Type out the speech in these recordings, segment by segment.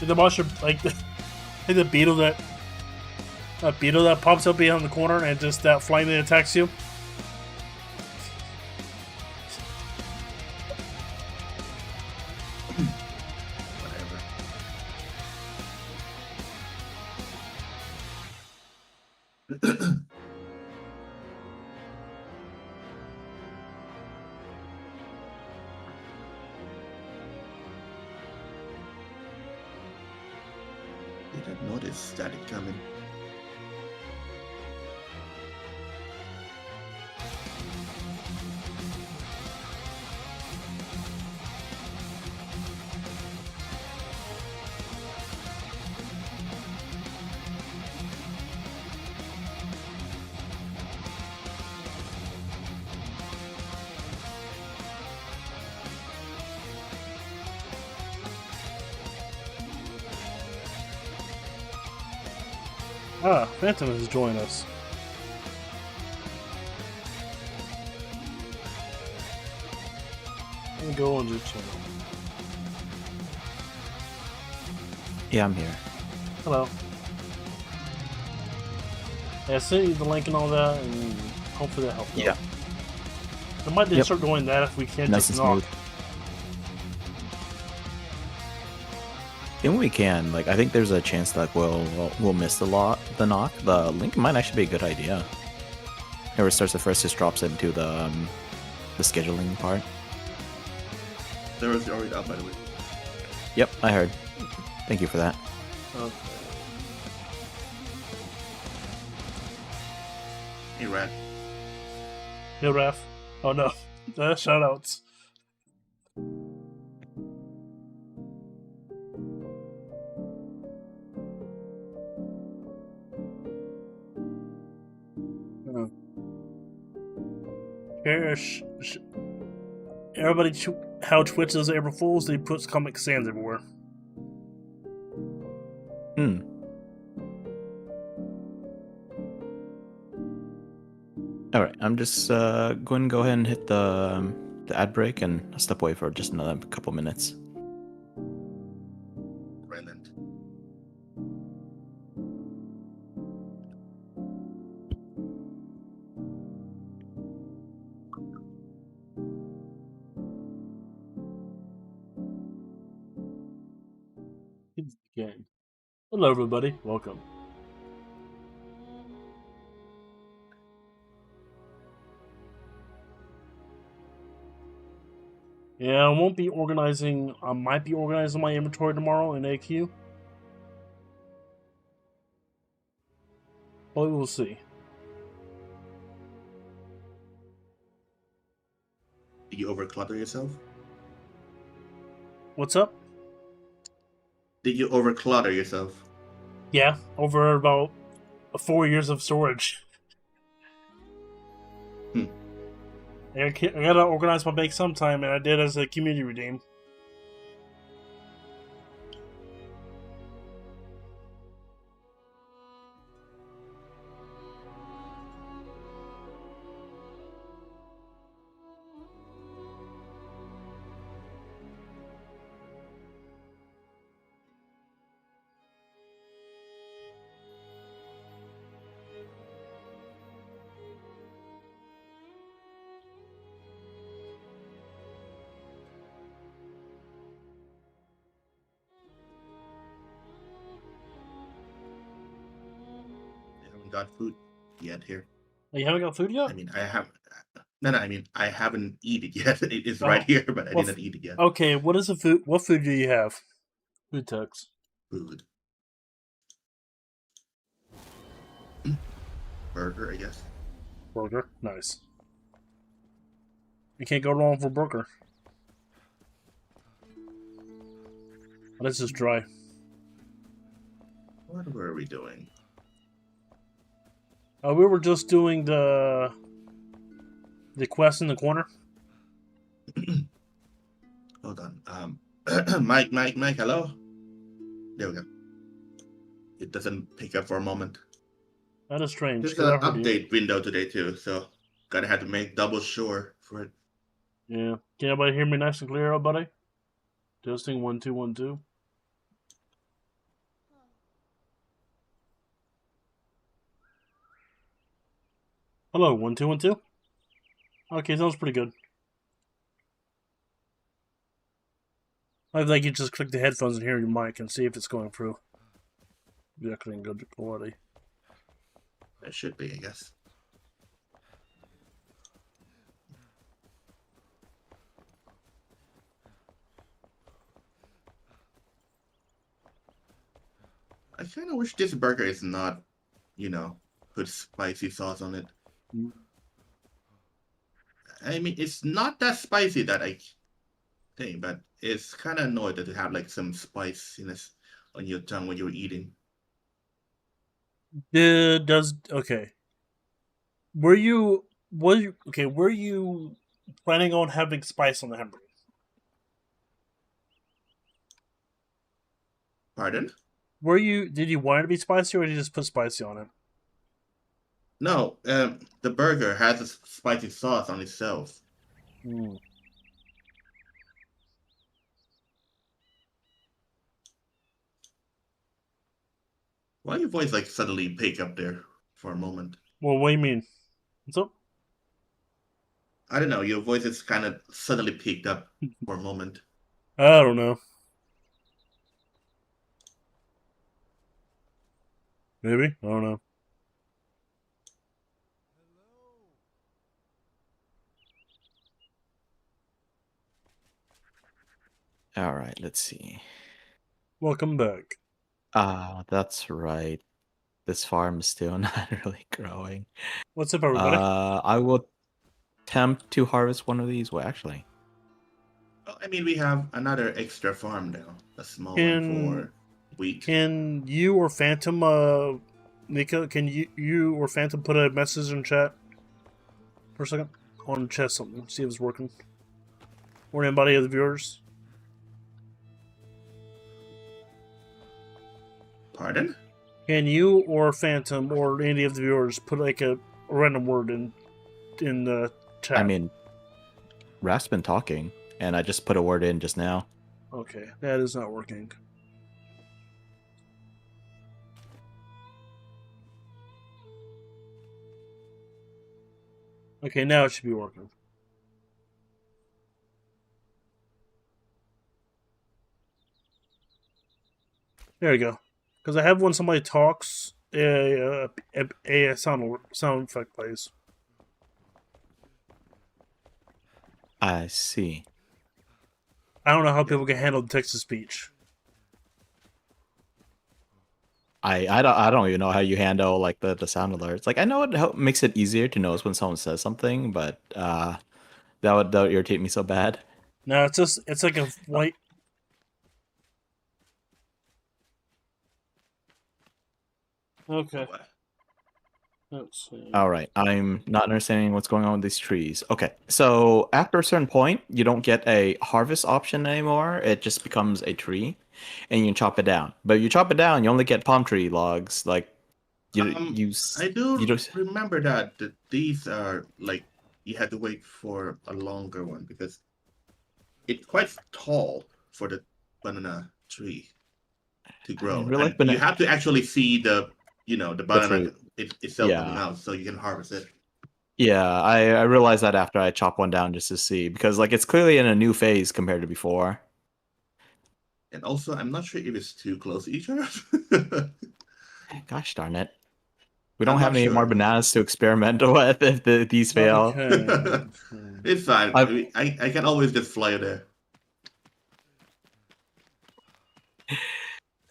The monster, like the beetle that pops up behind the corner and just that flying that attacks you. Whatever. Didn't notice static coming. Ah, Phantom has joined us. Let me go on your channel. Yeah, I'm here. Hello. Yeah, I sent you the link and all that, and hopefully that helped. Yeah. I might just start doing that if we can't Nice just and knock. smooth. When we can, like, I think there's a chance that we'll miss the knock. The link might actually be a good idea. Whoever starts the first just drops into the scheduling part. There was already up, by the way. Yep, I heard. Thank you for that. Okay. Hey, Rat. Hey, Raph. Oh no. Shoutouts. Everybody, how Twitch does April Fools, they put Comic Sans everywhere. Alright, I'm just going to go ahead and hit the ad break and I'll step away for just another couple minutes. Brilliant. Again. Hello, everybody. Welcome. Yeah, I won't be organizing. I might be organizing my inventory tomorrow in AQ. But we'll see. Did you overclutter yourself? What's up? Did you overclutter yourself? Yeah, over about 4 years of storage. I gotta organize my bake sometime, and I did as a community redeem. I haven't got food yet here. Oh, you haven't got food yet? I mean, I have. No, I mean, I haven't eaten it yet. It is right here, but I didn't eat it yet. Okay, what is the food? What food do you have? Food text. Food. Burger, I guess. Burger, nice. You can't go wrong for burger. Oh, this is dry. What were we doing? We were just doing the quest in the corner. Hold on. Mike, hello? There we go. It doesn't pick up for a moment. That is strange. There's an update window today too, so gotta have to make double sure for it. Yeah. Can everybody hear me nice and clear, everybody? Testing 1 2 1 2. Hello, 1212. Okay, sounds pretty good. I think you just click the headphones and hear your mic and see if it's going through. Be actually in good quality. It should be, I guess. I kind of wish this burger is not, put spicy sauce on it. Mm. I mean, it's not that spicy that I think, but it's kind of annoying that to have like some spiciness on your tongue when you're eating. Okay. Were you planning on having spice on the hamburger? Pardon? Did you want it to be spicy, or did you just put spicy on it? No, the burger has a spicy sauce on itself. Mm. Why your voice like suddenly pick up there for a moment? Well, what do you mean? What's up? I don't know, your voice is kind of suddenly picked up for a moment. I don't know. Maybe? I don't know. All right, let's see. Welcome back. That's right. This farm is still not really growing. What's up, everybody? I will attempt to harvest one of these. Well, actually, Well, I mean, we have another extra farm now, a small Can- one for wheat. Can you or Phantom, Nika, can you or Phantom put a message in chat for a second? I want to check something, see if it's working. Or anybody of the viewers. Pardon? Can you or Phantom or any of the viewers put like a random word in the chat? I mean, Raph's been talking, and I just put a word in just now. Okay, that is not working. Okay, now it should be working. There we go. Because I have when somebody talks, a sound effect plays. I see. I don't know how people can handle text to speech. I don't even know how you handle like the sound alerts. Like I know it makes it easier to notice when someone says something, but that would irritate me so bad. No, it's like a white. Okay. Let's see. All right, I'm not understanding what's going on with these trees. Okay, so after a certain point, you don't get a harvest option anymore. It just becomes a tree, and you can chop it down. But if you chop it down, you only get palm tree logs. Like I do remember that these are like you had to wait for a longer one because it's quite tall for the banana tree to grow. real life And you have to actually see the banana itself Yeah. coming out so you can harvest it. Yeah, I realized that after I chop one down just to see, because like it's clearly in a new phase compared to before. And also, I'm not sure if it's too close to each other. Gosh darn it. We don't I'm have not any sure. more bananas to experiment with if these fail. Okay. It's fine. I can always just fly there.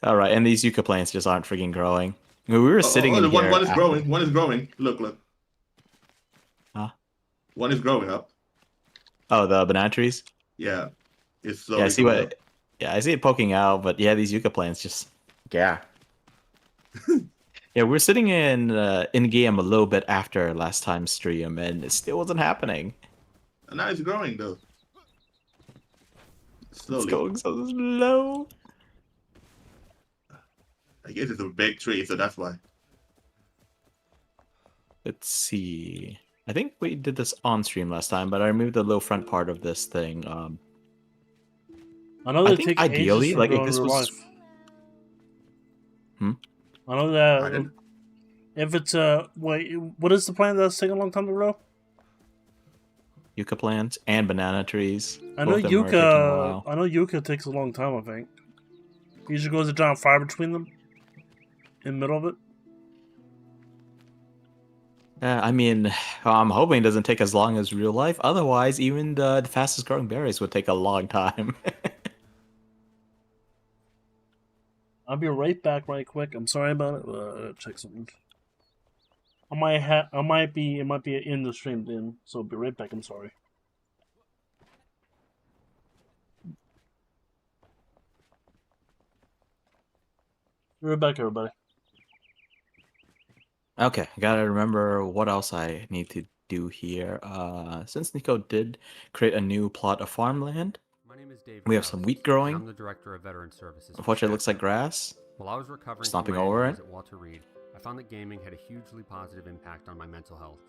All right, and these yucca plants just aren't freaking growing. I mean, we were sitting in the here. one is growing. One is growing. Look. Huh? One is growing up. Oh, the banana trees? Yeah. It's slowly Yeah, I see growing what. Yeah, I see it poking out, but yeah, these yucca plants just. Yeah. Yeah, we were sitting in game a little bit after last time's stream, and it still wasn't happening. up. And now it's growing though. Slowly. It's going so slow. I guess it's a big tree, so that's why. Let's see. I think we did this on stream last time, but I removed the little front part of this thing. I know I they think take ideally, ages to like, if grow in this real was- life. Hmm? I know that. Pardon? If it's wait, what is the plant that's taking a long time to grow? Yucca plants and banana trees. I know Both of them are taking a while. I know yucca takes a long time. I think. Usually goes a giant fire between them. In the middle of it. I mean, I'm hoping it doesn't take as long as real life. Otherwise, even the fastest growing berries would take a long time. I'll be right back, right quick. I'm sorry about it. Check something. It might be in the stream then. So I'll be right back. I'm sorry. Be right back, everybody. Okay, gotta remember what else I need to do here. Since Nico did create a new plot of farmland, My name is Dave. we have some wheat growing. I'm the director of veteran services. Unfortunately, it looks like grass. While I was recovering Stomping from my over injuries it. at Walter Reed, I found that gaming had a hugely positive impact on my mental health.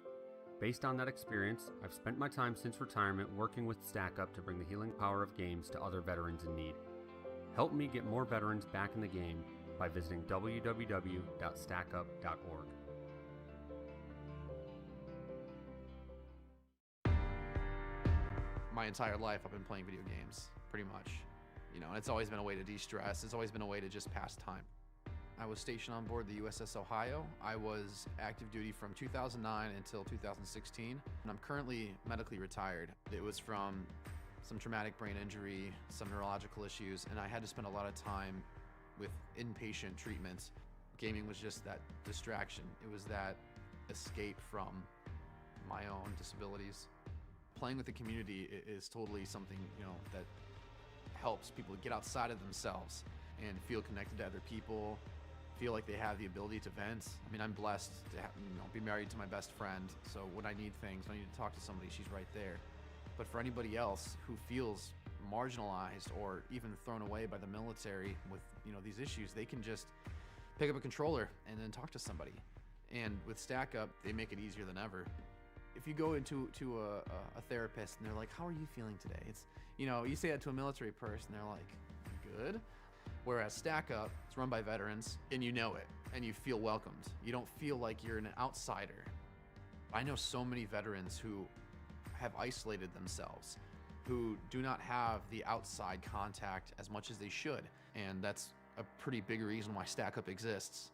Based on that experience, I've spent my time since retirement working with Stack Up to bring the healing power of games to other veterans in need. Help me get more veterans back in the game by visiting www.stackup.org. My entire life I've been playing video games, pretty much. You know, and it's always been a way to de-stress. It's always been a way to just pass time. I was stationed on board the USS Ohio. I was active duty from 2009 until 2016, and I'm currently medically retired. It was from some traumatic brain injury, some neurological issues, and I had to spend a lot of time with inpatient treatments. Gaming was just that distraction. It was that escape from my own disabilities. Playing with the community is totally something, you know, that helps people get outside of themselves and feel connected to other people, feel like they have the ability to vent. I mean, I'm blessed to be married to my best friend, so when I need things, when I need to talk to somebody, she's right there. But for anybody else who feels marginalized or even thrown away by the military with, you know, these issues, they can just pick up a controller and then talk to somebody. And with Stack Up, they make it easier than ever. If you go into a therapist and they're like, how are you feeling today? It's, you know, you say that to a military person, they're like, good. Whereas Stack Up, it's run by veterans, and you know it, and you feel welcomed. You don't feel like you're an outsider. I know so many veterans who have isolated themselves, who do not have the outside contact as much as they should, and that's a pretty big reason why Stack Up exists.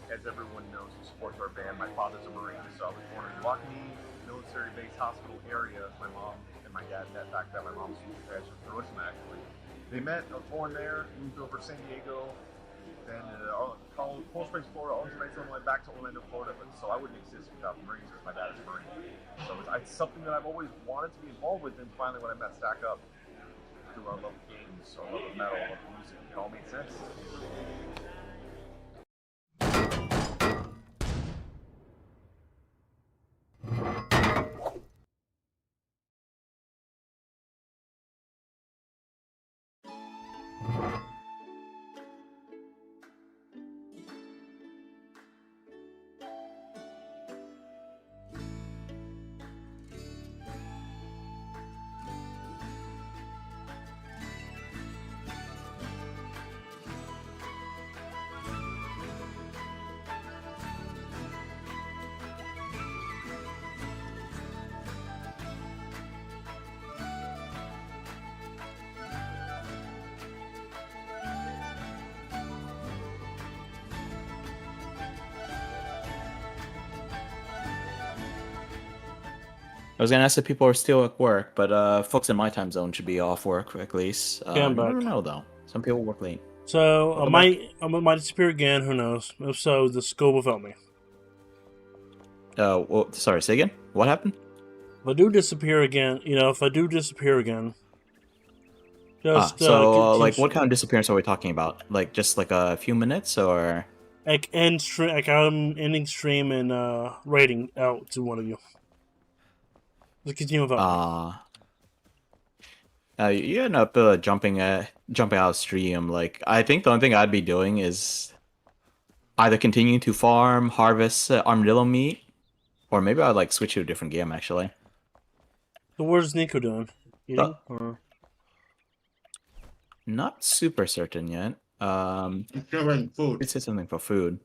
As everyone knows who supports our band, my father's a Marine, so I was born in Awaken, military base hospital area. My mom and my dad met back then. My mom's from Hiroshima, actually. They met, I was born there, moved over to San Diego, then Cold Springs, Florida, all the way I still went back to Orlando, Florida, but so I wouldn't exist without the Marines because my dad is a Marine. So it's something that I've always wanted to be involved with, and finally when I met Stack Up, through our love of games, our love of metal, our love of music, it all made sense. I was gonna ask if people are still at work, but folks in my time zone should be off work at least. Yeah, I'm you back. never know though. Some people work late. So Welcome I might disappear again. Who knows? If so, just go without me. Well, sorry, say again. What happened? If I do disappear again, just like, what kind of disappearance are we talking about? Like, just like a few minutes, or like end stream, like I'm ending stream and rating out to one of you. Just continue without me. You end up jumping out of stream. Like, I think the only thing I'd be doing is either continuing to farm, harvest armadillo meat, or maybe I'd like switch to a different game actually. So where's Nico doing? Eating? Not super certain yet. Food. It said something for food.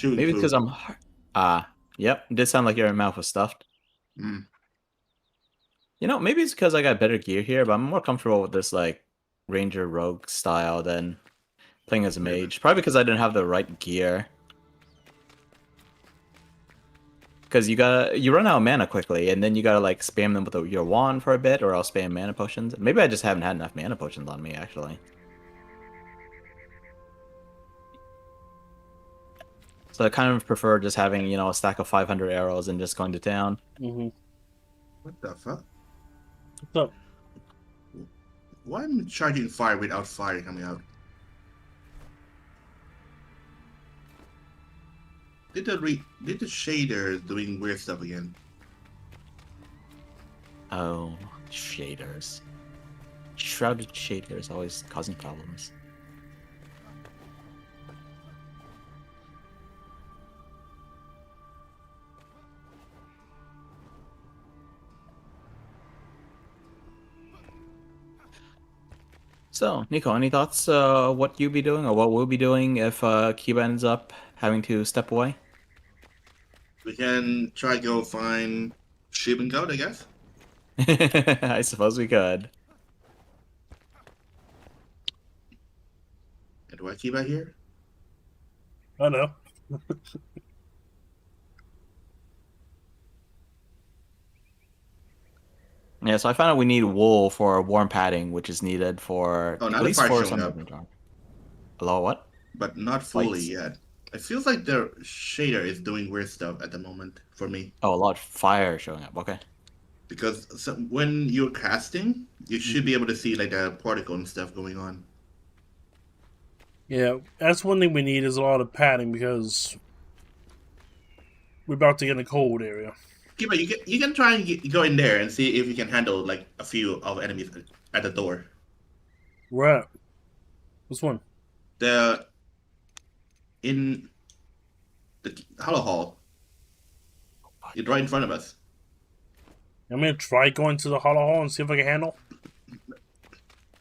Maybe because I'm. Yep. It did sound like your mouth was stuffed. Mm. You know, maybe it's because I got better gear here, but I'm more comfortable with this like ranger rogue style than playing as a mage. Probably because I didn't have the right gear. Because you run out of mana quickly, and then you gotta like spam them with your wand for a bit, or I'll spam mana potions. Maybe I just haven't had enough mana potions on me actually. So I kind of prefer just having, a stack of 500 arrows and just going to town. Mm-hmm. What the fuck? What's up? Why am I charging fire without fire coming out? Did the shader doing weird stuff again? Oh, shaders. Shrouded shaders always causing problems. So, Nico, any thoughts what you'll be doing or what we'll be doing if Kiba ends up having to step away? We can try go find sheep and goat, I guess. I suppose we could. Do I keep out here? I know. Yeah, so I found out we need wool for warm padding, which is needed for Oh, at now the least fire's for showing some up. Hello, what? But not fully Lights. yet. It feels like the shader is doing weird stuff at the moment for me. Oh, a lot of fire showing up. Okay. Because when you're casting, you should be able to see like the particle and stuff going on. Yeah, that's one thing we need is a lot of padding because we're about to get in a cold area. Kiba, you can try and go in there and see if you can handle like a few of enemies at the door. Where at? Which one? In the Hollow Hall. It's right in front of us. I'm gonna try going to the Hollow Hall and see if I can handle.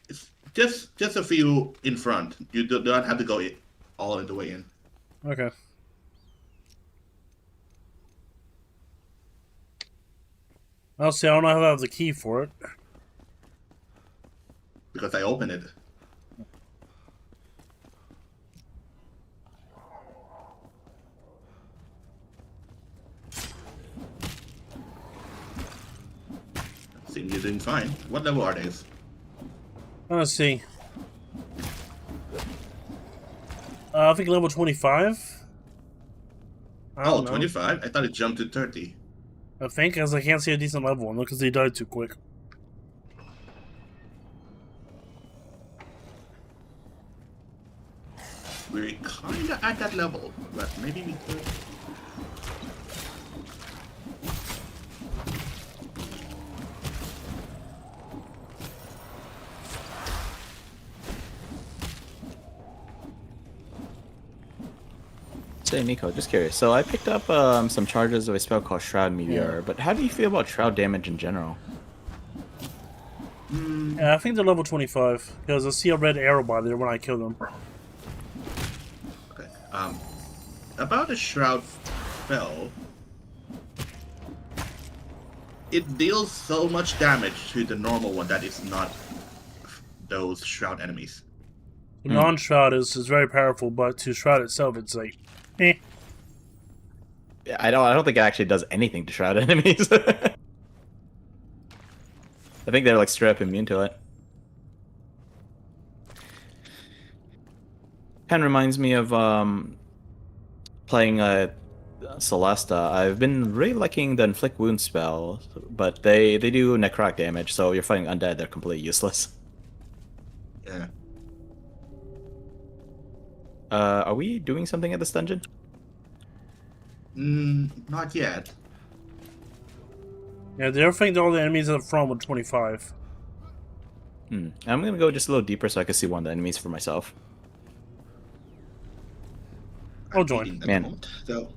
It's just a few in front. You do not have to go all the way in. Okay. I'll see. I don't know if I have the key for it. Because I opened it. think you're doing fine. What level are these? Let's see. I think level 25. I don't know. 25? I thought it jumped to 30. I think, because I can't see a decent level one because they died too quick. We're kinda at that level, but maybe we could. Say, Nico, just curious. So I picked up some charges of a spell called Shroud Meteor, but how do you feel about Shroud damage in general? Yeah, I think they're level 25 because I see a red arrow by there when I kill them. Okay. About the Shroud spell, it deals so much damage to the normal one that it's not those Shroud enemies. Non-Shroud is very powerful, but to Shroud itself, it's like, eh. Yeah, I don't think it actually does anything to Shroud enemies. I think they're like straight up immune to it. Kind of reminds me of playing Celesta. I've been really liking the inflict wound spell, but they do necrotic damage, so you're fighting undead, they're completely useless. Yeah. Are we doing something at this dungeon? Not yet. Yeah, they think all the enemies at the front with 25. I'm gonna go just a little deeper so I can see one of the enemies for myself. I'll join. Man. So.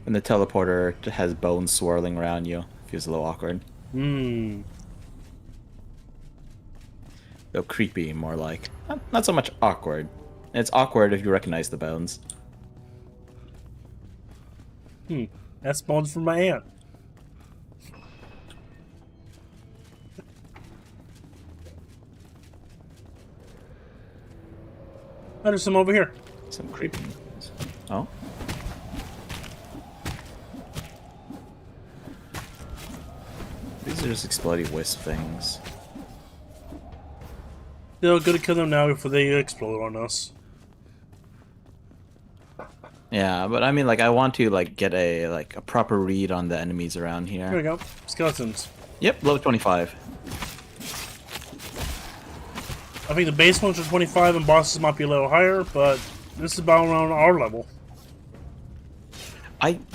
And the teleporter has bones swirling around you. Feels a little awkward. Though creepy, more like. Not so much awkward. It's awkward if you recognize the bones. That's bones from my aunt. There's some over here. Some creepy. Oh? These are just exploding wisp things. They're gonna kill them now before they explode on us. Yeah, but I mean, like, I want to like get a proper read on the enemies around here. Here we go. Skeletons. Yep, level 25. I think the base ones are 25 and bosses might be a little higher, but this is about around our level. I'm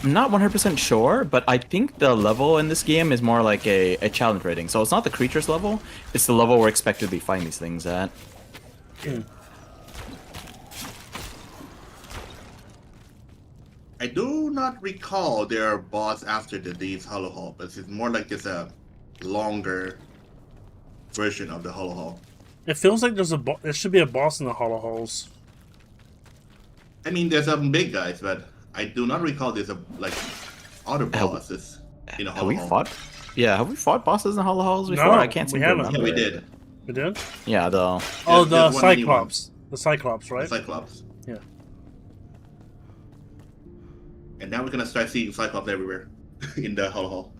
not 100% sure, but I think the level in this game is more like a challenge rating. So it's not the creatures level, it's the level we're expected to be fighting these things at. I do not recall there are boss after these Hollow Hall, but it's more like it's a longer version of the Hollow Hall. It feels like there should be a boss in the Hollow Halls. I mean, there's some big guys, but I do not recall there's other bosses in a Hollow Hall. Have we fought bosses in Hollow Halls before? No, I can't seem we to haven't. remember. Yeah, we did. We did? Yeah, the The Cyclops. The Cyclops, right? The Cyclops. Yeah. And now we're gonna start seeing Cyclops everywhere in the Hollow Hall.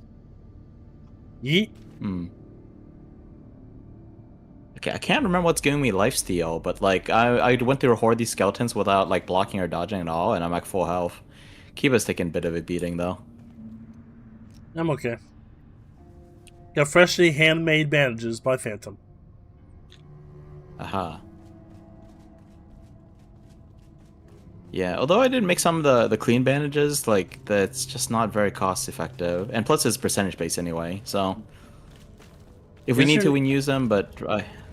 Yeet. Okay, I can't remember what's giving me lifesteal, but like I went through a horde of these skeletons without like blocking or dodging at all, and I'm like full health. Kiba's taking a bit of a beating though. I'm okay. Got freshly handmade bandages by Phantom. Aha. Yeah, although I did make some of the clean bandages, like that's just not very cost effective, and plus it's percentage based anyway. So if we need to, we can use them, but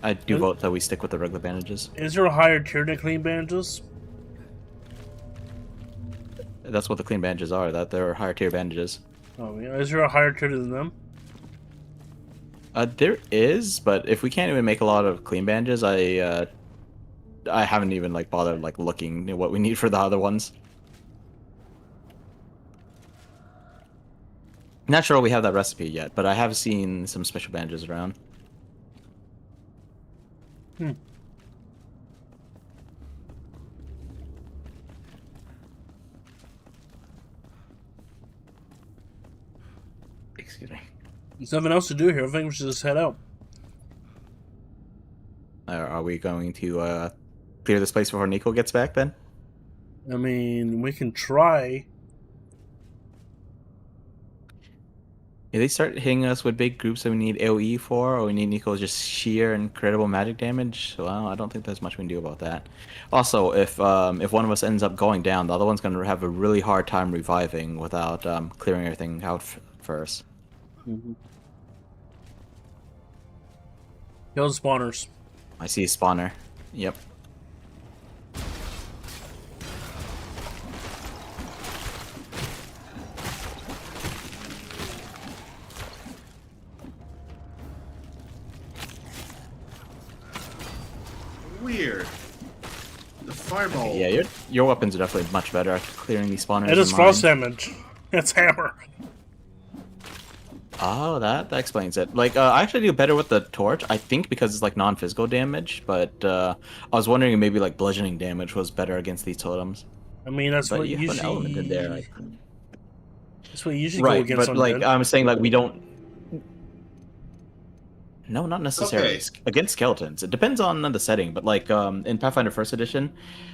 I do vote that we stick with the regular bandages. Is there a higher tier than clean bandages? That's what the clean bandages are. That they're higher tier bandages. Oh yeah. Is there a higher tier than them? There is, but if we can't even make a lot of clean bandages, I haven't even like bothered like looking at what we need for the other ones. Not sure we have that recipe yet, but I have seen some special bandages around. Excuse me. There's nothing else to do here. I think we should just head out. Are we going to clear this place before Nico gets back then? I mean, we can try. If they start hitting us with big groups that we need AoE for, or we need Nico's just sheer incredible magic damage, well, I don't think there's much we can do about that. Also, if one of us ends up going down, the other one's going to have a really hard time reviving without clearing everything out first. Mm-hmm. Kill the spawners. I see a spawner. Yep. Weird. The fireball. Yeah, your weapons are definitely much better at clearing these spawners. It is frost damage. It's hammer. Oh, that explains it. Like, I actually do better with the torch, I think because it's like non-physical damage, but I was wondering if maybe like bludgeoning damage was better against these totems. I mean, that's but what you usually... have an element in there. Like... That's what you usually right, go against but on like, dead. I'm saying like we don't... No, not necessarily. Okay. Against skeletons. It depends on the setting, but like in Pathfinder 1st Edition,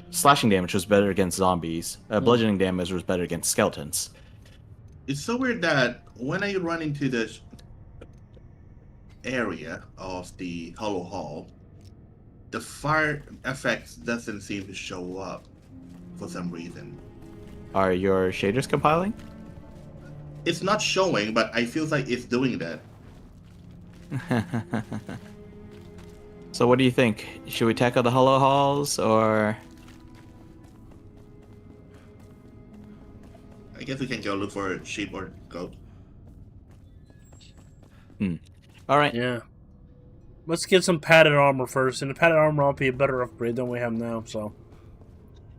slashing damage was better against zombies. Bludgeoning damage was better against skeletons. It's so weird that when I run into the area of the Hollow Hall, the fire effects doesn't seem to show up for some reason. Are your shaders compiling? It's not showing, but I feel like it's doing that. So what do you think? Should we tackle the Hollow Halls, or... I guess we can go look for a sheep or goat. Alright. Yeah. Let's get some padded armor first, and the padded armor will be a better upgrade than we have now, so...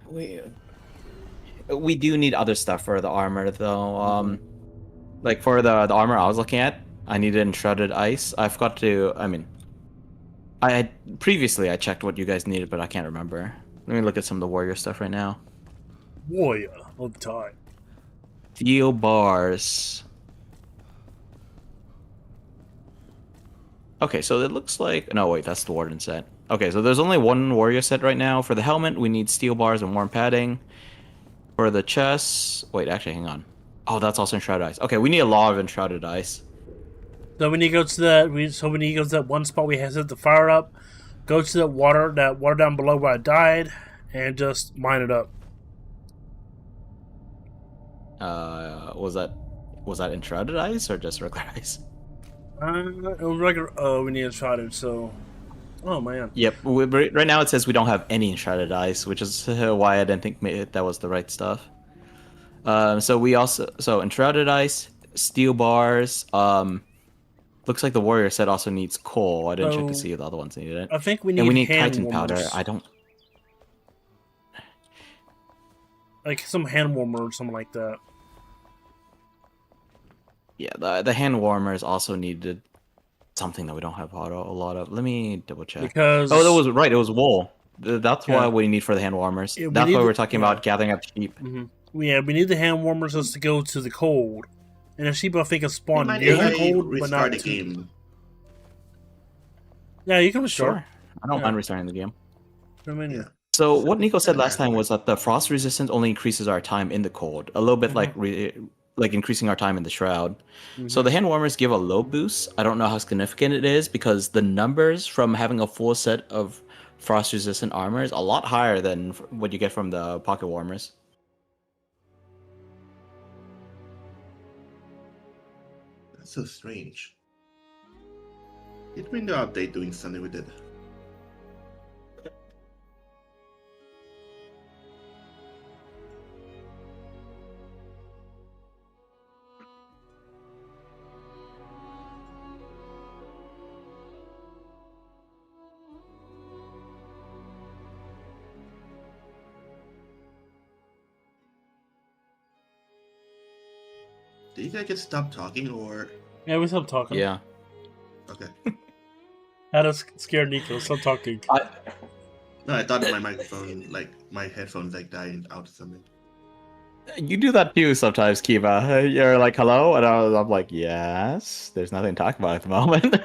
We do need other stuff for the armor, though. Like, for the armor I was looking at, I needed Enshrouded Ice. I forgot to... I mean... Previously, I checked what you guys needed, but I can't remember. Let me look at some of the warrior stuff right now. Warrior of time. Steel bars. Okay, so it looks like... No, wait, that's the warden set. Okay, so there's only one warrior set right now. For the helmet, we need steel bars and warm padding. For the chest... Wait, actually, hang on. Oh, that's also Enshrouded Ice. Okay, we need a lot of Enshrouded Ice. So we need to go to that. We need to go to that one spot we had set the fire up. Go to that water down below where I died, and just mine it up. Was that Enshrouded Ice or just regular ice? Regular. Oh, we need Enshrouded. So, oh man. Yep. Right now it says we don't have any Enshrouded Ice, which is why I didn't think that was the right stuff. So Enshrouded Ice, steel bars. Looks like the warrior set also needs coal. I didn't check to see if the other ones needed it. I think we need. And we need hand Titan warmers. powder. I don't. Like some hand warmer or something like that. Yeah, the hand warmers also needed something that we don't have a lot of. Let me double check. Because that was right. It was wool. That's what we need for the hand warmers. Yeah, that's why we're talking about gathering up sheep. Mm-hmm. Yeah, we need the hand warmers just to go to the cold. And the sheep, I think, is spawned near the cold, but not the too. game. Yeah, you can restore. Sure. I don't mind restarting the game. I mean, Yeah. So what Nico said last time was that the frost resistance only increases our time in the cold, a little bit like increasing our time in the shroud. So the hand warmers give a low boost. I don't know how significant it is because the numbers from having a full set of frost resistant armor is a lot higher than what you get from the pocket warmers. That's so strange. It been the update doing something with it. Did you guys just stop talking or? Yeah, we stopped talking. Yeah. Okay. That is scared Nico. Stop talking. No, I thought my microphone, like my headphones, like died out or something. You do that too sometimes, Kiva. You're like, hello? And I'm like, yes. There's nothing to talk about at the moment.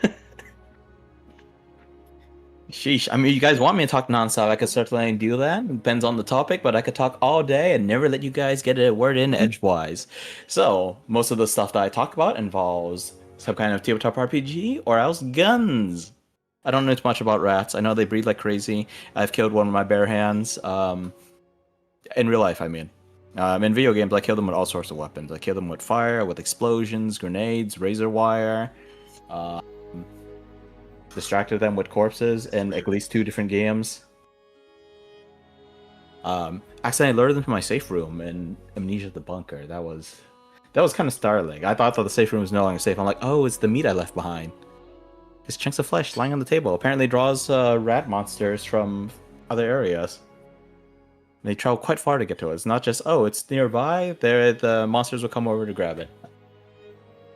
Sheesh. I mean, you guys want me to talk nonstop, I could certainly do that. Depends on the topic, but I could talk all day and never let you guys get a word in edgewise. So, most of the stuff that I talk about involves some kind of tabletop RPG or else guns. I don't know too much about rats. I know they breed like crazy. I've killed one with my bare hands. In real life, I mean. In video games, I kill them with all sorts of weapons. I kill them with fire, with explosions, grenades, razor wire. Distracted them with corpses in at least 2 different games. Accidentally lured them to my safe room in Amnesia the Bunker. That was kind of startling. I thought that the safe room was no longer safe. I'm like, oh, it's the meat I left behind. It's chunks of flesh lying on the table. Apparently draws rat monsters from other areas. They travel quite far to get to it. It's not just, oh, it's nearby. The monsters will come over to grab it.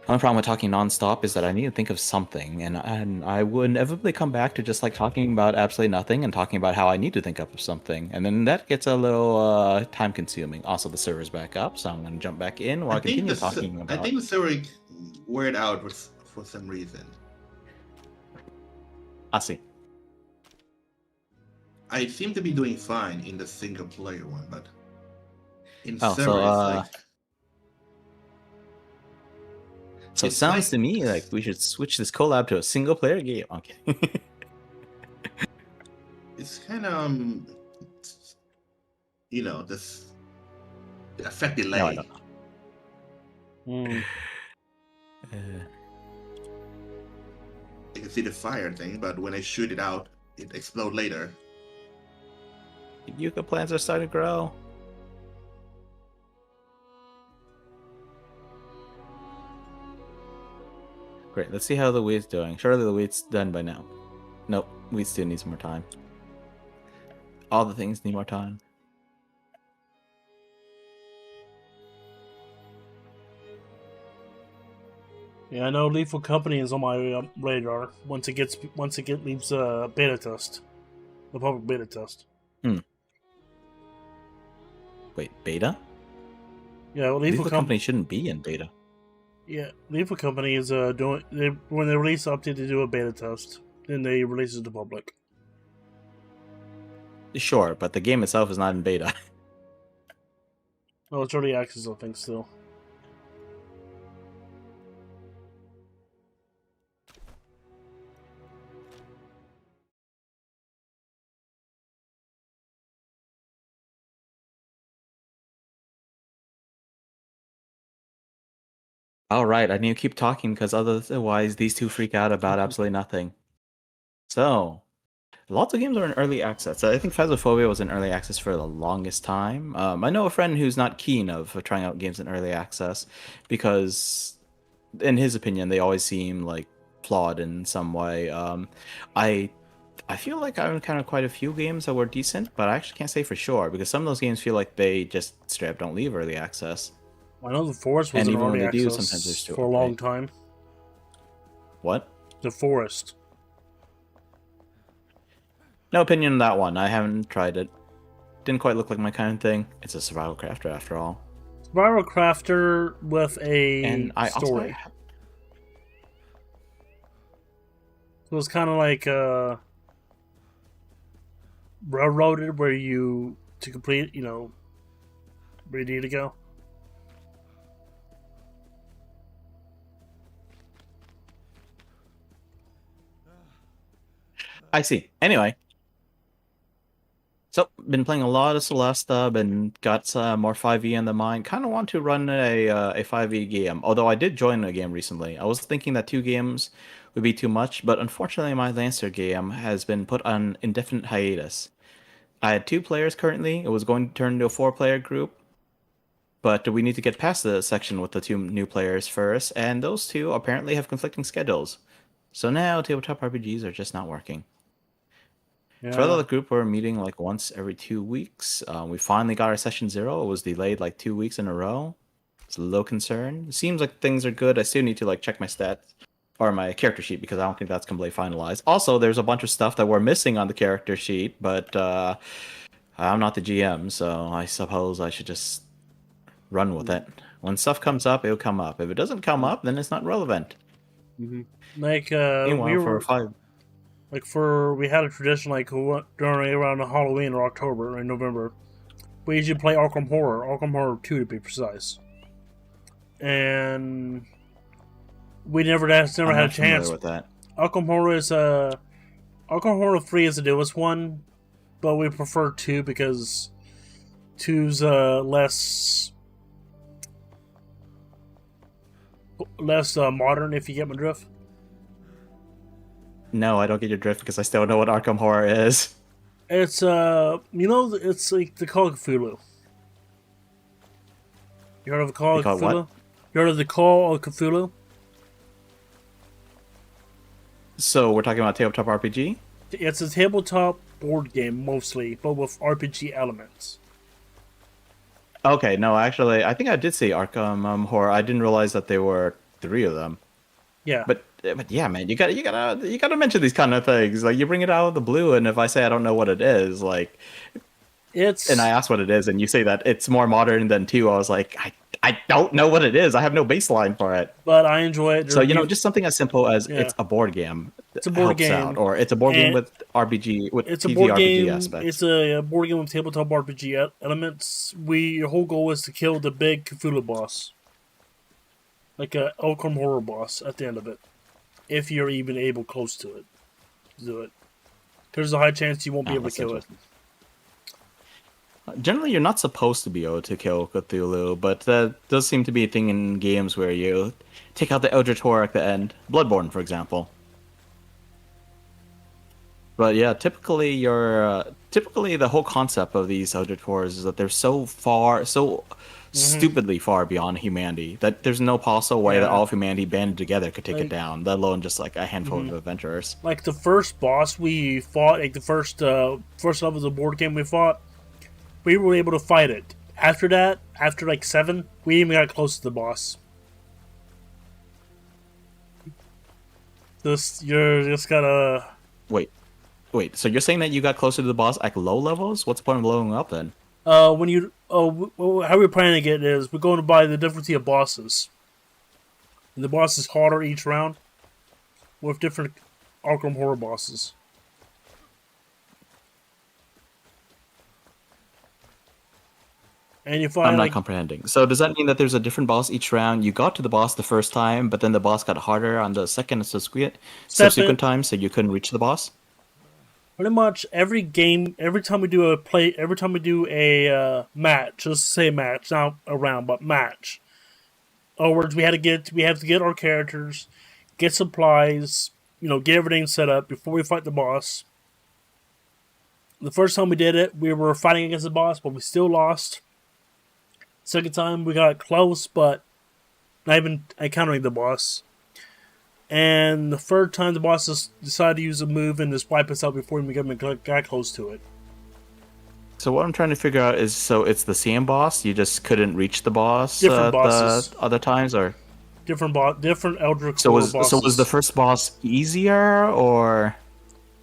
The only problem with talking non-stop is that I need to think of something, and I would inevitably come back to just like talking about absolutely nothing and talking about how I need to think up of something, and then that gets a little time-consuming. Also, the server's back up, so I'm going to jump back in while I continue talking about. I think the server weird out for some reason. I see. I seem to be doing fine in the single-player one, but in server, so it's like. So it sounds to me like we should switch this collab to a single player game. Okay. It's kind of, this effect delay. No, I don't know. You can see the fire thing, but when I shoot it out, it explodes later. Yucca plants are starting to grow. Great, let's see how the wheat's doing. Surely the wheat's done by now. Nope, wheat still needs more time. All the things need more time. Yeah, I know Lethal Company is on my radar once it leaves beta test, the public beta test. Wait, beta? Yeah, well, Lethal Company shouldn't be in beta. Yeah, Lethal Company is when they release the update, they do a beta test, then they release it to the public. Sure, but the game itself is not in beta. Well, it's early access, I think, still. Alright, I need to keep talking because otherwise these two freak out about absolutely nothing. So, lots of games are in early access. I think Phasmophobia was in early access for the longest time. I know a friend who's not keen of trying out games in early access because, in his opinion, they always seem like flawed in some way. I feel like I encountered quite a few games that were decent, but I actually can't say for sure because some of those games feel like they just straight up don't leave early access. I know The Forest was in early access sometimes for a long time. What? The Forest. No opinion on that one. I haven't tried it. Didn't quite look like my kind of thing. It's a survival crafter after all. Survival crafter with a story. So it's kind of like Railroaded, where to complete, where you need to go. I see. Anyway. So, been playing a lot of Celesta, and got more 5e in the mind. Kind of want to run a 5e game, although I did join a game recently. I was thinking that 2 games would be too much, but unfortunately my Lancer game has been put on indefinite hiatus. I had 2 players currently. It was going to turn into a 4-player group, but we need to get past the section with the 2 new players first, and those 2 apparently have conflicting schedules. So now tabletop RPGs are just not working. Yeah. For the group, we're meeting like once every 2 weeks. We finally got our session 0. It was delayed like 2 weeks in a row. It's a little concern. It seems like things are good. I still need to like check my stats or my character sheet because I don't think that's completely finalized. Also, there's a bunch of stuff that we're missing on the character sheet, but I'm not the GM, so I suppose I should just run with it. When stuff comes up, it'll come up. If it doesn't come up, then it's not relevant. Mm-hmm. Like Meanwhile, for 5. We had a tradition like during around Halloween or October or November. We usually play Arkham Horror 2 to be precise. And we never had a chance with that. Arkham Horror 3 is the newest one, but we prefer 2 because 2's less modern, if you get my drift. No, I don't get your drift because I still know what Arkham Horror is. It's it's like the Call of Cthulhu. You heard of the Call of Cthulhu? What? You heard of the Call of Cthulhu? So we're talking about tabletop RPG? It's a tabletop board game mostly, but with RPG elements. Okay, no, actually, I think I did say Arkham Horror. I didn't realize that there were 3 of them. Yeah, but yeah, man, you gotta mention these kind of things. Like, you bring it out of the blue, and if I say I don't know what it is, like, and I ask what it is, and you say that it's more modern than 2, I was like, I don't know what it is. I have no baseline for it. But I enjoy it. So just something as simple as it's a board game. It's a board game, out, or it's a board game with RPG with it's TV a board RPG game. aspects. It's a board game with tabletop RPG elements. Your whole goal is to kill the big Cthulhu boss, like a Arkham Horror boss at the end of it, if you're even able close to it. Do it. There's a high chance you won't be able to kill it. Generally, you're not supposed to be able to kill Cthulhu, but that does seem to be a thing in games where you take out the Eldritch Horror at the end. Bloodborne, for example. But yeah, typically the whole concept of these Eldritch Horrors is that they're so stupidly far beyond humanity that there's no possible way that all of humanity banded together could take it down, let alone just like a handful of adventurers. Like the first boss we fought, like the first level of the board game we fought, we were able to fight it. After that, after like 7, we even got close to the boss. You're just gotta... Wait, so you're saying that you got closer to the boss at low levels? What's the point of blowing up then? How we're planning it is we're going to buy the difficulty of bosses. And the boss is harder each round with different Arkham Horror bosses. And you find I'm not comprehending. So does that mean that there's a different boss each round? You got to the boss the first time, but then the boss got harder on the second and subsequent time, so you couldn't reach the boss? Pretty much every game, every time we do a match, let's say match, not a round, but match. In other words, we have to get our characters, get supplies, get everything set up before we fight the boss. The first time we did it, we were fighting against the boss, but we still lost. Second time, we got close, but not even encountering the boss. And the third time, the boss just decided to use a move and just wipe us out before we got close to it. So what I'm trying to figure out is, so it's the same boss? You just couldn't reach the boss different bosses. The other times, or different Eldritch Horror bosses. So was the first boss easier, or?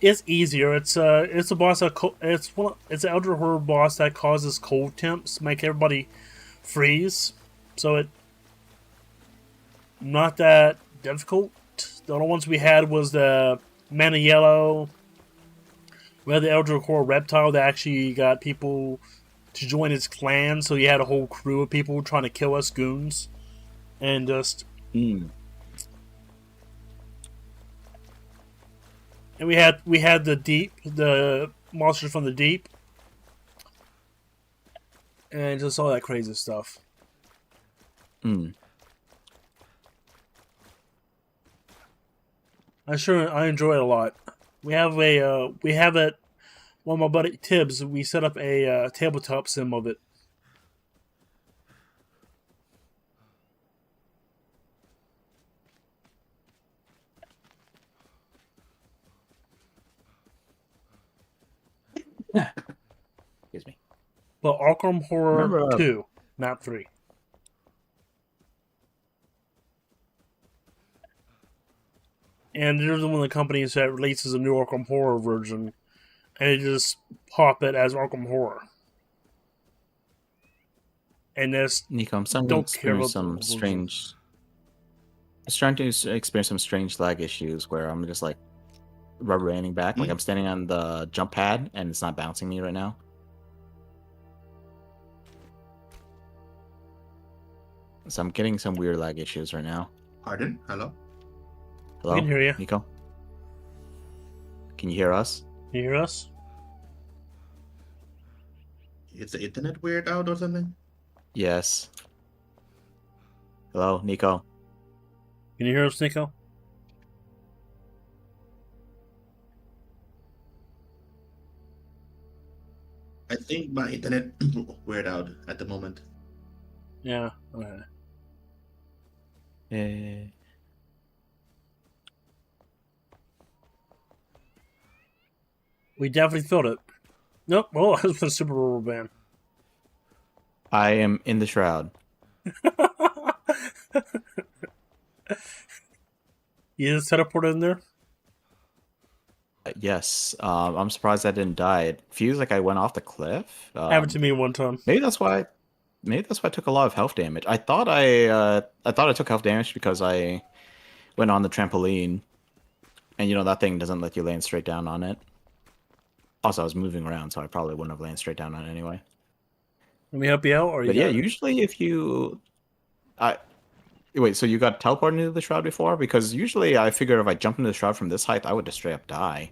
It's easier. It's a boss it's an Eldritch Horror boss that causes cold temps, make everybody freeze. So it not that difficult. The only ones we had was the Mana Yellow. We had the Eldritch Horror Reptile that actually got people to join his clan, so he had a whole crew of people trying to kill us goons. And just... And we had the monsters from the deep. And just all that crazy stuff. I enjoy it a lot. We have it. One of my buddy Tibbs, we set up a tabletop sim of it. Excuse me. But Arkham Horror 2, not 3. And they're one of the companies that releases a new Arkham Horror version, and they just pop it as Arkham Horror. and that's Nico, I'm starting to don't care experience about some the strange. I'm starting to experience some strange lag issues where I'm just like rubber banding back. Like I'm standing on the jump pad and it's not bouncing me right now. So I'm getting some weird lag issues right now. Pardon? Hello? Hello? We can hear you. Nico? Can you hear us? Can you hear us? Is the internet weird out or something? Yes. Hello, Nico? Can you hear us, Nico? I think my internet weird out at the moment. Yeah. Okay. We definitely felt it. Nope. Oh, I was with a super rubber band. I am in the shroud. You just teleported in there? Yes. I'm surprised I didn't die. It feels like I went off the cliff. Happened to me one time. Maybe that's why I took a lot of health damage. I thought I took health damage because I went on the trampoline, and that thing doesn't let you land straight down on it. Also, I was moving around, so I probably wouldn't have landed straight down on it anyway. Let me help you out, or you? But yeah, usually if you, wait, so you got teleported into the shroud before? Because usually I figured if I jumped into the shroud from this height, I would just straight up die.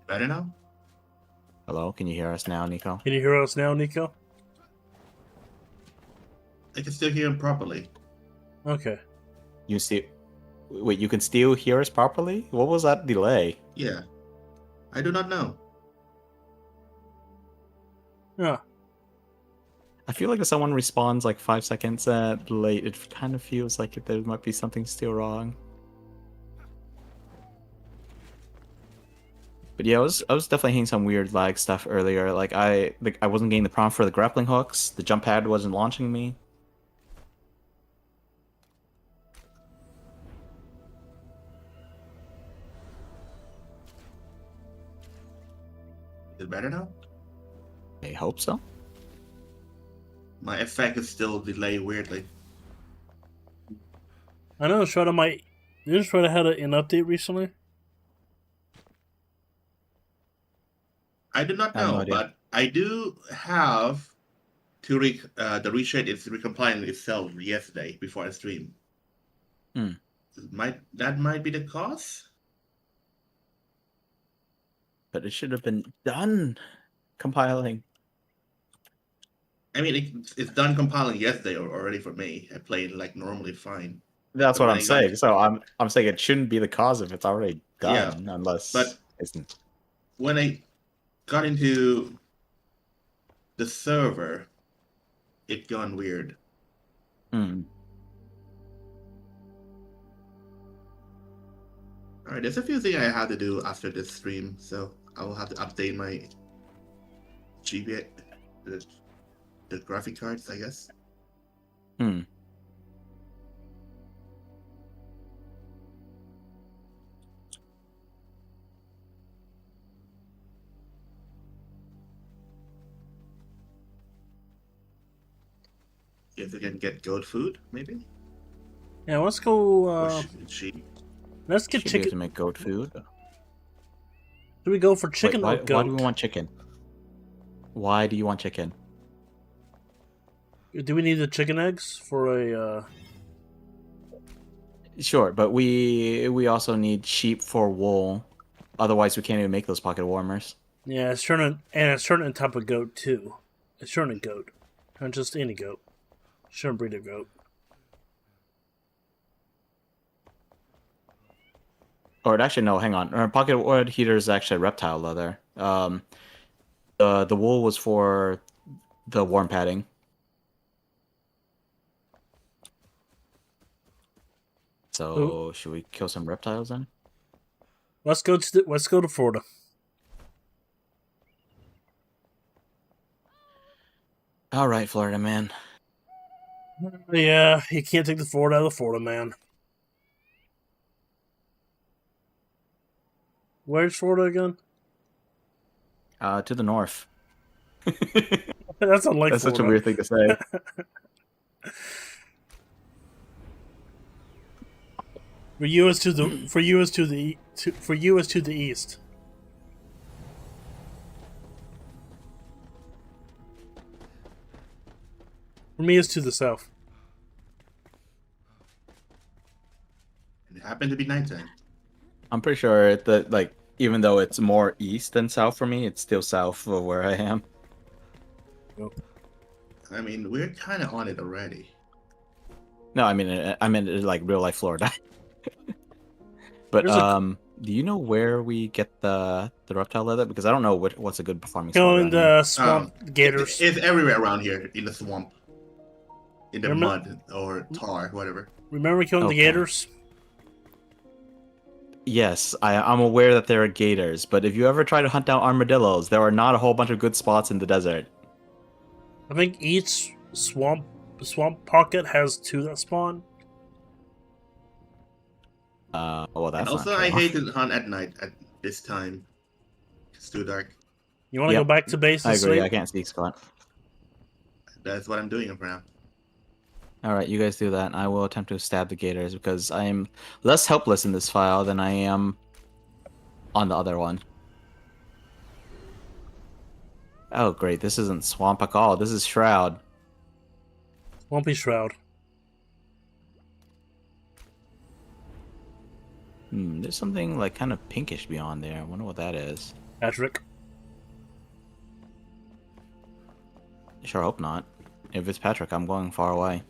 Better now? Hello, can you hear us now, Nico? Can you hear us now, Nico? I can still hear him properly. Okay. You can still hear us properly? What was that delay? Yeah. I do not know. Yeah. I feel like if someone responds like 5 seconds late, it kind of feels like there might be something still wrong. But yeah, I was definitely hitting some weird lag stuff earlier. Like I wasn't getting the prompt for the grappling hooks. The jump pad wasn't launching me. Is it better now? I hope so. My effect is still delayed weirdly. I know Enshrouded might. Enshrouded had an update recently. I do not I have no know, idea. but I do have to the reshade is recompiling itself yesterday before I stream. That might be the cause? But it should have been done compiling. I mean, it's done compiling yesterday already for me. I played like normally fine. That's But what when I'm I saying. got- So I'm saying it shouldn't be the cause if it's already done, Yeah, unless but it's. when I got into the server, it gone weird. Hmm. All right, there's a few things I have to do after this stream, so I will have to update my GPA, the graphic cards, I guess. Hmm. If we can get goat food, maybe. Yeah, let's go. Or sheep. Let's get Should be able to chicken. make goat food. Do we go for chicken Wait, or goat? why do we want chicken? Why do you want chicken? Do we need the chicken eggs for a? Sure, but we also need sheep for wool. Otherwise, we can't even make those pocket warmers. Yeah, it's certain type of goat too. It's certain goat, not just any goat. Certain breed of goat. Or actually, no, hang on. Pocket wood heater is actually a reptile leather. The wool was for the warm padding. So should we kill some reptiles then? Let's go to Florida. All right, Florida man. Yeah, you can't take the Florida out of the Florida man. Where's Florida again? To the north. That's unlike That's Florida. such a weird thing to say. For you is to the east. For me, it's to the south. It happened to be nighttime. I'm pretty sure that, like, even though it's more east than south for me, it's still south of where I am. I mean, we're kind of on it already. No, I mean like real life Florida. But do you know where we get the reptile leather? Because I don't know what's a good farming spot. In the swamp gators. It's everywhere around here in the swamp, in the Remember- mud or tar, whatever. Remember killing the gators? Yes, I'm aware that there are gators, but if you ever try to hunt down armadillos, there are not a whole bunch of good spots in the desert. I think each swamp pocket has 2 that spawn. Well, that's And also, not I true. hate to hunt at night at this time. It's too dark. You want to go back to base and I agree. sleep? I can't see Scott. That's what I'm doing for now. All right, you guys do that. I will attempt to stab the gators because I am less helpless in this file than I am on the other one. Oh, great. This isn't Swamp at all. This is Shroud. Swampy Shroud. There's something like kind of pinkish beyond there. I wonder what that is. Patrick. Sure hope not. If it's Patrick, I'm going far away.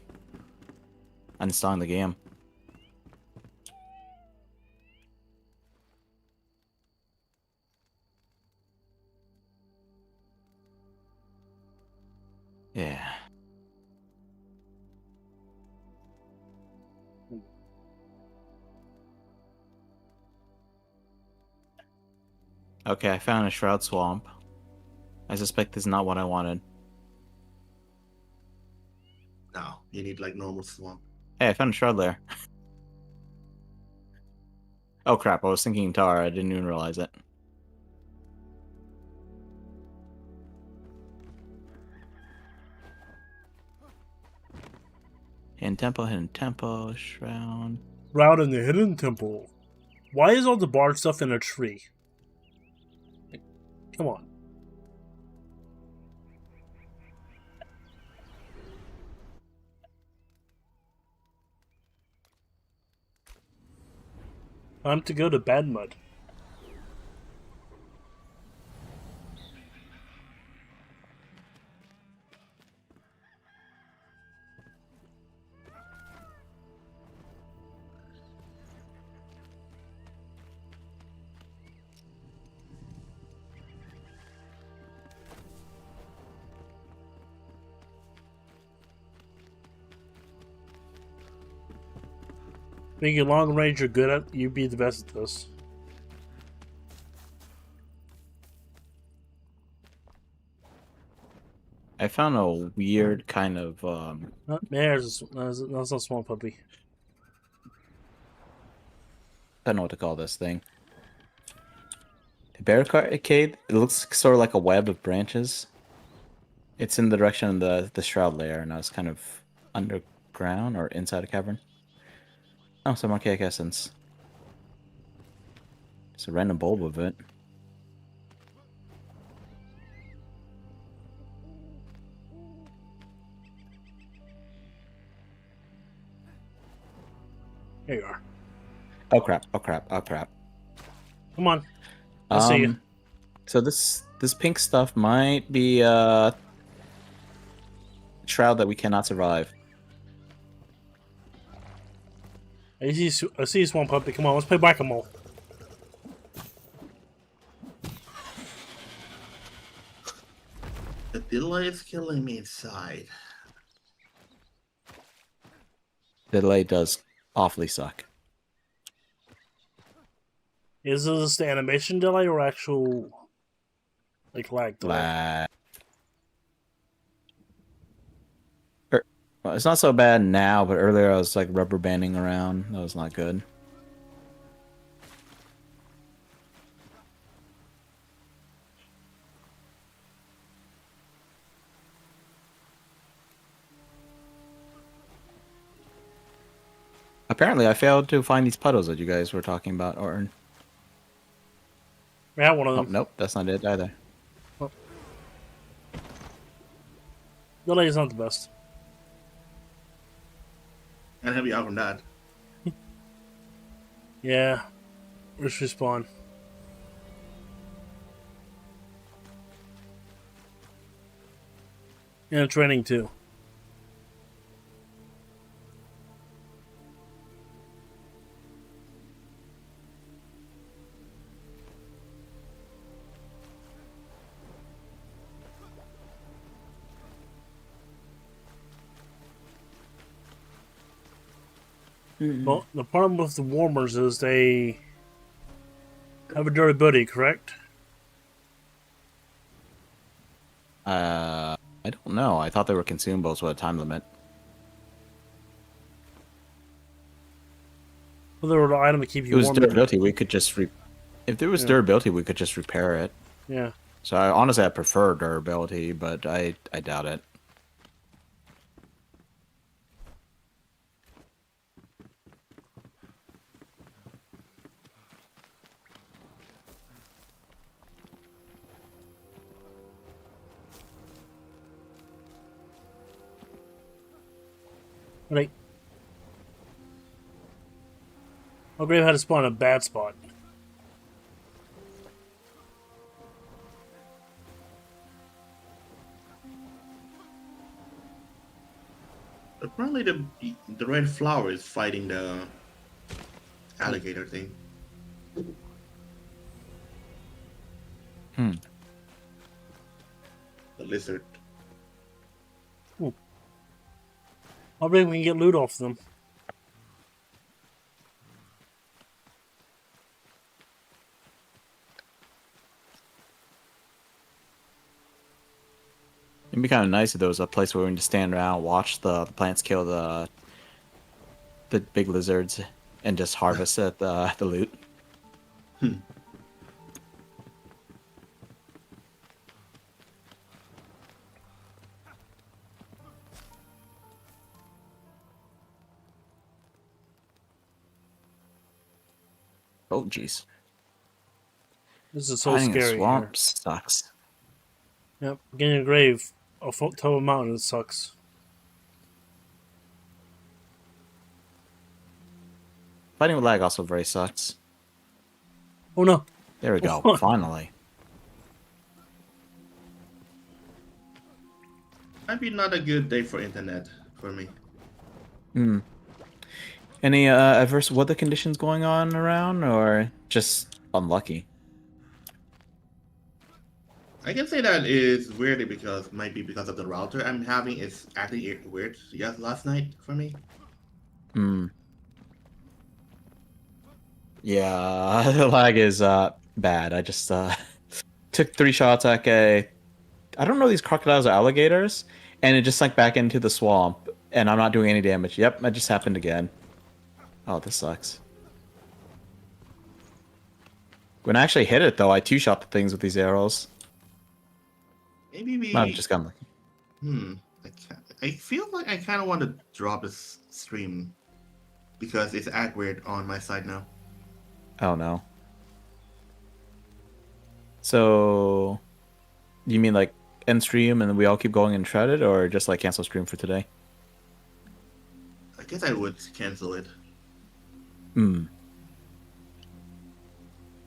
Uninstalling the game. Yeah. Okay, I found a Shroud Swamp. I suspect this is not what I wanted. No, you need like normal swamp. Hey, I found a Shroud Lair. Oh crap, I was thinking tar, I didn't even realize it. Hidden temple, Shroud. Shroud in the hidden temple. Why is all the bard stuff in a tree? Come on. Time to go to Bad Mud. Being a long range you're good at, you'd be the best at this. I found a weird kind of Not mares, that's not Swamp Puppy. I don't know what to call this thing. The barricade. It looks sort of like a web of branches. It's in the direction of the Shroud Lair, and I was kind of underground or inside a cavern. Oh, some archaic essence. It's a random bulb of it. Here you are. Oh crap! Oh crap! Oh crap! Come on. I'll see you. So this pink stuff might be a shroud that we cannot survive. I see Swamp Puppy. Come on, let's play Whack-A-Mole. The delay is killing me inside. The delay does awfully suck. Is this the animation delay or actual, like, lag delay? Well, it's not so bad now, but earlier I was like rubber banding around. That was not good. Apparently, I failed to find these puddles that you guys were talking about, Orton. We have one of Oh, them. nope, that's not it either. Oh. The lady's not the best. And help you out from that. Yeah. Let's respawn. And training too. Well, the problem with the warmers is they have a durability, correct? I don't know. I thought they were consumables with a time limit. Well, they were the item to keep you If it was warm. durability, we could just if there was durability, we could just repair it. Yeah. So honestly, I prefer durability, but I doubt it. Right. Oh, Grave had to spawn a bad spot. Apparently the red flower is fighting the alligator thing. Hmm. The lizard. I bet we can get loot off them. It'd be kind of nice if there was a place where we can just stand around and watch the plants kill the big lizards and just harvest the loot. Oh, jeez. This is so Finding scary. a swamp Here. sucks. Yep. Getting a grave off top of a mountain sucks. Fighting with lag also very sucks. Oh no. There we go. Finally. Might be not a good day for internet for me. Hmm. Any adverse weather conditions going on around, or just unlucky? I can say that is weirdly might be because of the router I'm having. It's acting weird. Yes, last night for me. Hmm. Yeah, the lag is bad. I just took 3 shots at I don't know these crocodiles or alligators, and it just sank back into the swamp, and I'm not doing any damage. Yep, that just happened again. Oh, this sucks. When I actually hit it, though, I 2-shot the things with these arrows. Maybe we. Might have just gotten lucky. I feel like I kind of want to drop this stream because it's weird on my side now. Oh no. So, you mean like end stream and we all keep going Enshrouded, or just like cancel stream for today? I guess I would cancel it. Hmm.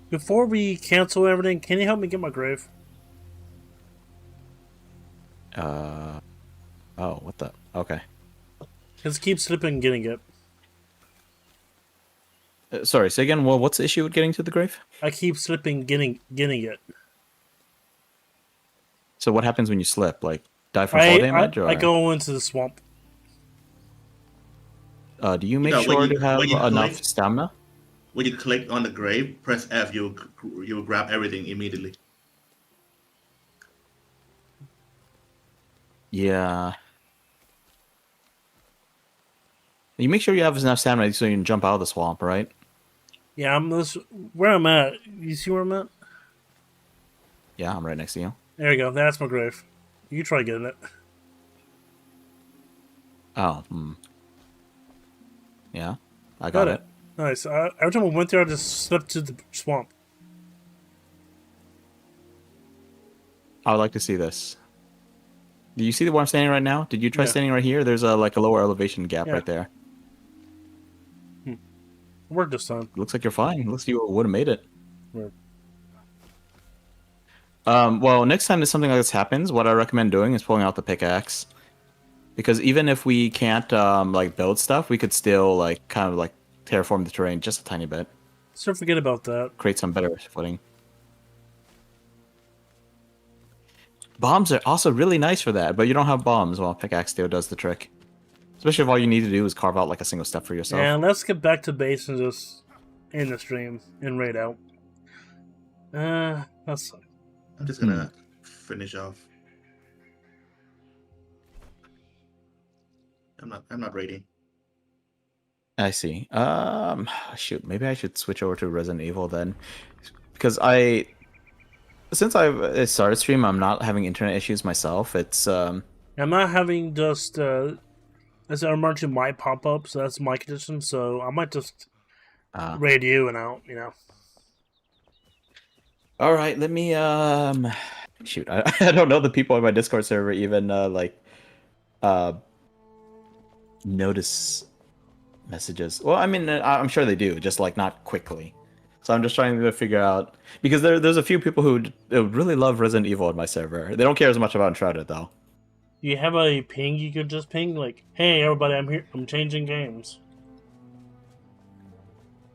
Before we cancel everything, can you help me get my grave? Oh, what the? Okay. Because keep slipping getting it. Sorry, say again, well, what's the issue with getting to the grave? I keep slipping getting it. So what happens when you slip? Like, die from fall damage? I go into the swamp. Do you make sure to have enough stamina? When you click on the grave, press F, you'll grab everything immediately. Yeah. You make sure you have enough stamina so you can jump out of the swamp, right? Yeah, where I'm at. You see where I'm at? Yeah, I'm right next to you. There you go. That's my grave. You try getting it. Oh, Yeah. I got it. Nice. Every time I went there, I just slipped to the swamp. I would like to see this. Do you see where I'm standing right now? Did you try standing right here? There's a lower elevation gap right there. Worked this time. Looks like you're fine. Looks like you would have made it. Weird. Well, next time something like this happens, what I recommend doing is pulling out the pickaxe. Because even if we can't like build stuff, we could still like kind of like terraform the terrain just a tiny bit. So forget about that. Create some better footing. Bombs are also really nice for that, but you don't have bombs. Well, pickaxe still does the trick. Especially if all you need to do is carve out like a single step for yourself. Yeah, let's get back to base and just end the stream and raid out. That's. I'm just gonna finish off. I'm not raiding. I see. Shoot, maybe I should switch over to Resident Evil then, because since I've started stream, I'm not having internet issues myself. It's I'm not having just as an emergency might pop up, so that's my condition. So I might just raid you and out. You know. All right, let me shoot. I don't know the people on my Discord server even notice messages. Well, I mean, I'm sure they do, just like not quickly. So I'm just trying to figure out, because there's a few people who really love Resident Evil on my server. They don't care as much about Enshrouded though. You have a ping you could just ping like, "Hey everybody, I'm here. I'm changing games."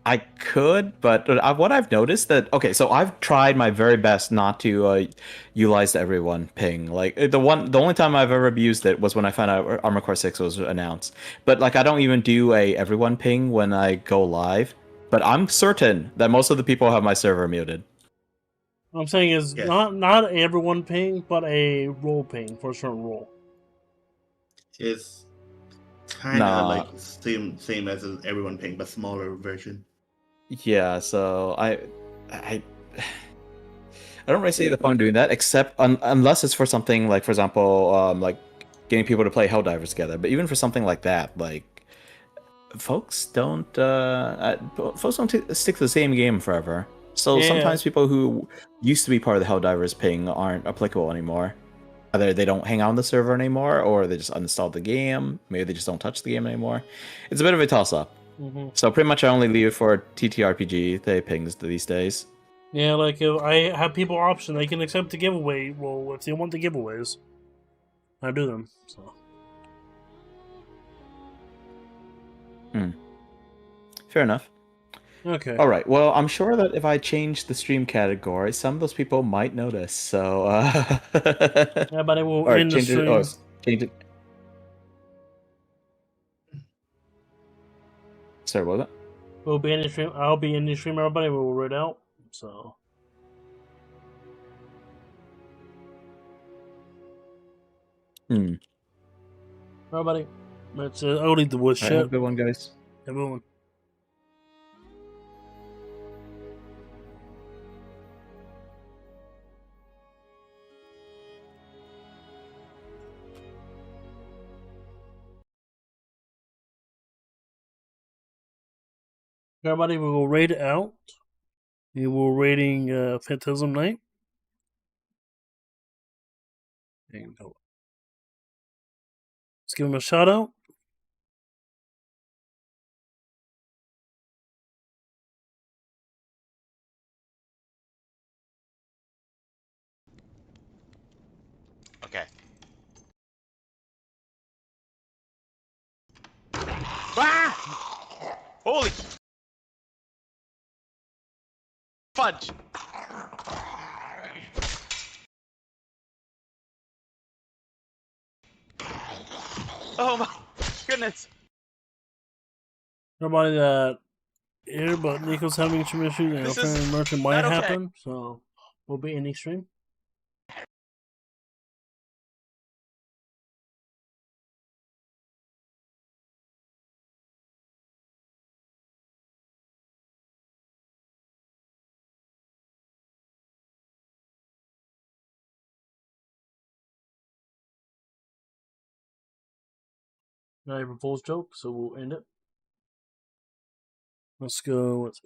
I could, but what I've noticed that so I've tried my very best not to utilize the everyone ping. Like the only time I've ever abused it was when I found out Armored Core 6 was announced. But like I don't even do a everyone ping when I go live. But I'm certain that most of the people have my server muted. What I'm saying is not everyone ping, but a role ping for a certain role. It's kind of like same as an everyone ping, but smaller version. Yeah, so I don't really see the point doing that, except unless it's for something like, for example, like getting people to play Helldivers together. But even for something like that, like folks don't stick to the same game forever. So sometimes people who used to be part of the Helldivers ping aren't applicable anymore. Either they don't hang out on the server anymore, or they just uninstalled the game. Maybe they just don't touch the game anymore. It's a bit of a toss-up. So pretty much I only leave it for TTRPG, they pings these days. Yeah, like if I have people option, they can accept the giveaway. Well, if they want the giveaways, I do them. So. Fair enough. Okay. All right. Well, I'm sure that if I change the stream category, some of those people might notice. So. Yeah, but I will end the stream. Change it. Sorry, what was that? We'll be in the stream. I'll be in the stream. Everybody will read out. So. Everybody, let's. I'll leave the wood shit. Have a good one, guys. Everyone. Everybody, we will raid it out. We will raiding Phantasm Knight. There you go. Let's give him a shout out. Okay. Ah! Holy fudge! Oh my goodness! Nobody that here, but Nico's having some issues, and apparently merchant might happen, so we'll be ending stream. Not even Fool's joke, so we'll end it. Let's go with